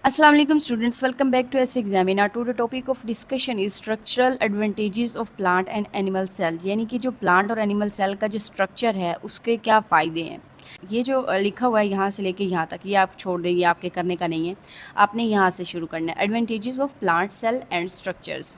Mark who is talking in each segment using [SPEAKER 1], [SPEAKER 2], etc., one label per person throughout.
[SPEAKER 1] Assalamu alaikum students, welcome back to S Examiner. Today topic of discussion is structural advantages of plant and animal cell. यानी कि जो plant और animal cell का जो structure है उसके क्या फ़ायदे हैं। ये जो लिखा हुआ है यहाँ से लेके यहाँ तक, ये आप छोड़ दें, ये आपके करने का नहीं है, आपने यहाँ से शुरू करना है। Advantages of plant cell and structures.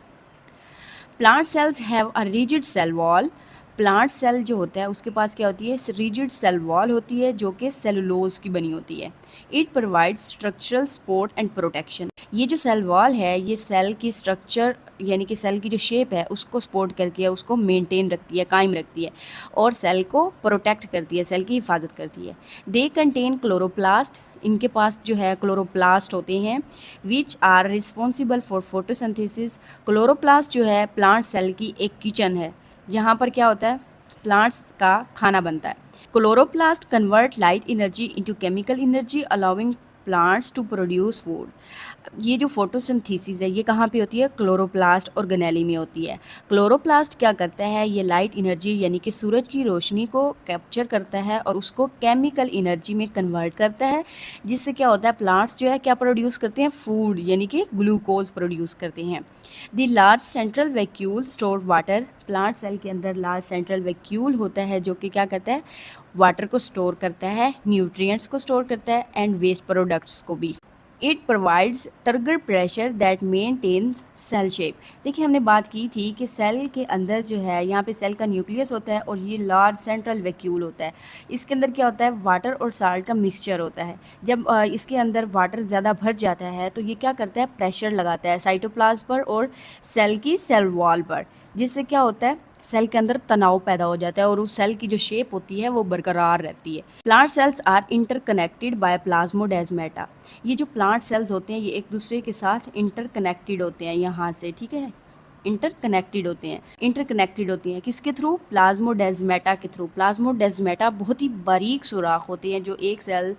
[SPEAKER 1] Plant cells have a rigid cell wall. Plant cell जो होता है उसके पास क्या होती है, रिजिड सेल वॉल होती है जो कि सेलुलोज की बनी होती है। It provides structural support and protection. ये जो सेल वॉल है ये सेल की स्ट्रक्चर यानी कि सेल की जो शेप है उसको सपोर्ट करके उसको मेंटेन रखती है, कायम रखती है और सेल को प्रोटेक्ट करती है, सेल की हिफाजत करती है। They contain chloroplast. इनके पास जो है क्लोरोप्लास्ट होते हैं which are responsible for photosynthesis. Chloroplast जो है प्लांट सेल की एक किचन है जहाँ पर क्या होता है, प्लांट्स का खाना बनता है। Chloroplast convert light energy into chemical energy allowing plants to produce food. ये जो फोटोसिंथेसिस है ये कहाँ पे होती है, क्लोरोप्लास्ट ऑर्गेनेली में होती है। क्लोरोप्लास्ट क्या करता है, ये लाइट एनर्जी यानी कि सूरज की रोशनी को कैप्चर करता है और उसको केमिकल एनर्जी में कन्वर्ट करता है, जिससे क्या होता है, प्लांट्स जो है क्या प्रोड्यूस करते हैं, फूड यानी कि ग्लूकोज प्रोड्यूस करते हैं। The large central vacuole store water. Plant cell के अंदर लार्ज सेंट्रल वैक्यूल होता है जो कि क्या करता है, वाटर को स्टोर करता है, न्यूट्रिएंट्स को स्टोर करता है एंड वेस्ट प्रोडक्ट्स को भी। It provides turgor pressure that maintains cell shape. देखिए हमने बात की थी कि सेल के अंदर जो है यहाँ पे सेल का न्यूक्लियस होता है और ये लार्ज सेंट्रल वैक्यूल होता है। इसके अंदर क्या होता है, वाटर और साल्ट का मिक्सचर होता है। जब इसके अंदर वाटर ज़्यादा भर जाता है तो ये क्या करता है, प्रेशर लगाता है साइटोप्लाज्म पर और सेल की सेल वॉल पर, जिससे क्या होता है, सेल के अंदर तनाव पैदा हो जाता है और उस सेल की जो शेप होती है वो बरकरार रहती है। Plant cells are interconnected by plasmodesmata. ये जो प्लांट सेल्स होते हैं ये एक दूसरे के साथ इंटरकनेक्टेड होते हैं यहाँ से, ठीक है, इंटरकनेक्टेड होते हैं, इंटरकनेक्टेड होती हैं किसके थ्रू, प्लाज्मोडेस्माटा के थ्रू। प्लाज्मोडेस्माटा बहुत ही बारीक सुराख होते हैं जो एक सेल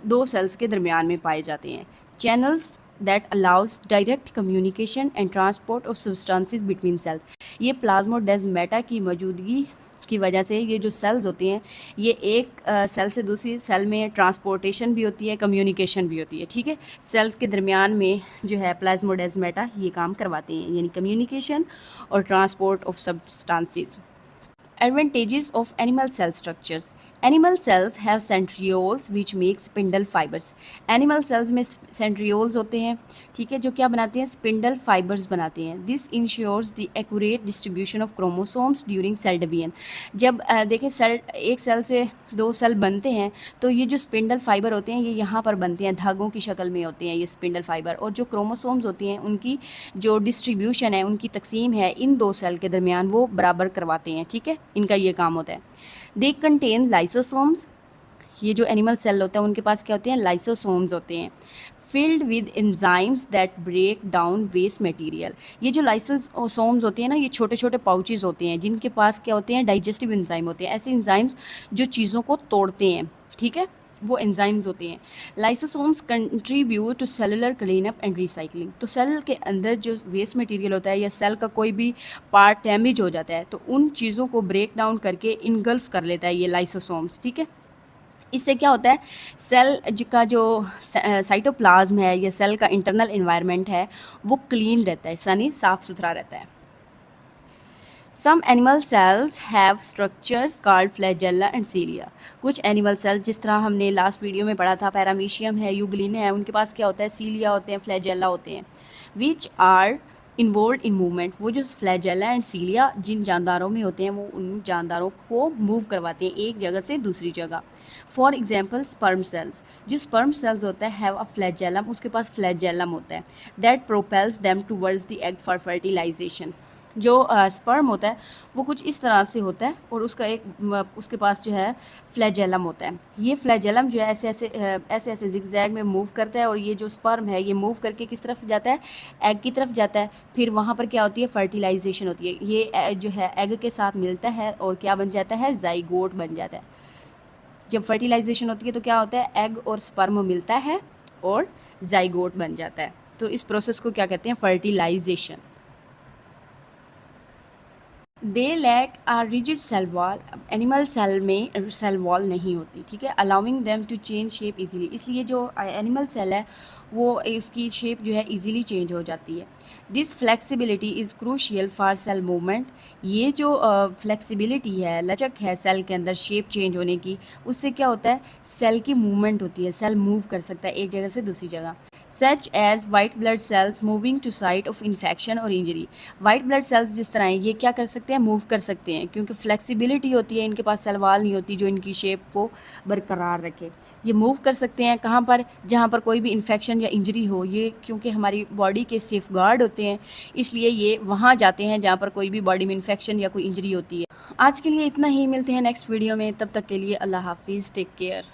[SPEAKER 1] दो सेल्स के दरमियान में पाए जाते हैं। Channels that allows direct communication and transport of substances between cells। ये प्लाज्मोडेस्माटा की मौजूदगी की वजह से ये जो सेल्स होती हैं ये एक सेल से दूसरी सेल में ट्रांसपोर्टेशन भी होती है, कम्युनिकेशन भी होती है, ठीक है। सेल्स के दरमियान में जो है प्लाज्मोडेस्माटा ये काम करवाते हैं, यानी कम्युनिकेशन और transport of substances. Advantages of animal cell structures। Animal cells have centrioles which make spindle fibers। Animal cells में centrioles होते हैं, ठीक है, जो क्या बनाते हैं, spindle fibers बनाते हैं। This ensures the accurate distribution of chromosomes during cell division। जब देखें सेल, एक सेल से दो सेल बनते हैं तो ये जो स्पिंडल फाइबर होते हैं ये यहाँ पर बनते हैं, धागों की शक्ल में होते हैं ये स्पिंडल फाइबर, और जो क्रोमोसोम्स होती हैं उनकी जो डिस्ट्रीब्यूशन है, उनकी तकसीम है इन दो सेल के दरमियान वो बराबर करवाते हैं, ठीक है, इनका ये काम होता है। They contain lysosomes. ये जो एनिमल सेल होते हैं उनके पास क्या होते हैं, लाइसोसोम्स होते हैं। Filled with enzymes that break down waste material. ये जो लाइसोसोम्स होते हैं ना, ये छोटे छोटे पाउचेस होते हैं जिनके पास क्या होते हैं, डाइजेस्टिव एंजाइम होते हैं, ऐसे एंजाइम्स जो चीज़ों को तोड़ते हैं, ठीक है, वो एंजाइम्स होते हैं। Lysosomes contribute to cellular clean up and recycling. तो सेल के अंदर जो वेस्ट मटेरियल होता है या सेल का कोई भी पार्ट डैमेज हो जाता है तो उन चीज़ों को ब्रेक डाउन करके इनगल्फ कर लेता है ये लाइसोसोम्स, ठीक है। इससे क्या होता है, सेल का जो साइटोप्लाज्म है या सेल का इंटरनल एनवायरनमेंट है वो क्लीन रहता है, यानी साफ़ सुथरा रहता है। Some animal cells have structures called flagella and cilia. कुछ एनिमल सेल, जिस तरह हमने लास्ट वीडियो में पढ़ा था, पैरामीशियम है, यूग्लिन है, उनके पास क्या होता है, सीलिया होते हैं, फ्लैजेला होते हैं, which are involve in movement. वो जो फ्लैजेला एंड सीलिया जिन जानदारों में होते हैं वो उन जानदारों को मूव करवाते हैं एक जगह से दूसरी जगह। फॉर एग्जाम्पल स्पर्म सेल्स, जो स्पर्म सेल्स होता है हैव अ फ्लैजेलम, उसके पास फ्लैजेलम होता है, that propels them towards the egg for fertilisation. जो स्पर्म होता है वो कुछ इस तरह से होता है और उसके पास जो है फ्लैजेलम होता है। ये फ्लैजेलम जो है ऐसे ऐसे जिगजैग में मूव करता है और ये जो स्पर्म है ये मूव करके किस तरफ जाता है, एग की तरफ जाता है। फिर वहाँ पर क्या होती है, फर्टिलाइजेशन होती है, ये जो है एग के साथ मिलता है और क्या बन जाता है, जाइगोट बन जाता है। जब फर्टिलाइजेशन होती है तो क्या होता है, एग और स्पर्म मिलता है और जाइगोट बन जाता है। तो इस प्रोसेस को क्या कहते हैं, fertilisation. They lack a rigid cell wall. Animal cell में सेल वॉल नहीं होती, ठीक है। Allowing them to change shape easily, इसलिए जो एनिमल सेल है वो उसकी शेप जो है इजीली चेंज हो जाती है। This flexibility is crucial for sale movement. ये जो फ्लेक्सिबिलिटी है, लचक है सेल के अंदर शेप चेंज होने की, उससे क्या होता है, सेल की मूवमेंट होती है, सेल मूव कर सकता है एक जगह से दूसरी जगह। Such as white blood cells moving to site of infection और इंजरी। वाइट ब्लड सेल्स जिस तरह हैं, ये क्या कर सकते हैं, मूव कर सकते हैं, क्योंकि फ्लेक्सिबिलिटी होती है, इनके पास सेल वॉल नहीं होती जो इनकी शेप को बरकरार रखे। ये मूव कर सकते हैं कहाँ पर, जहाँ पर कोई भी इन्फेक्शन या इंजरी हो। ये क्योंकि हमारी बॉडी के सेफ गार्ड होते हैं, इसलिए ये वहाँ जाते हैं जहाँ पर कोई भी बॉडी में इन्फेक्शन या कोई इंजरी होती है। आज के लिए इतना ही, मिलते हैं नेक्स्ट वीडियो में, तब तक के लिए अल्लाह हाफिज़, टेक केयर।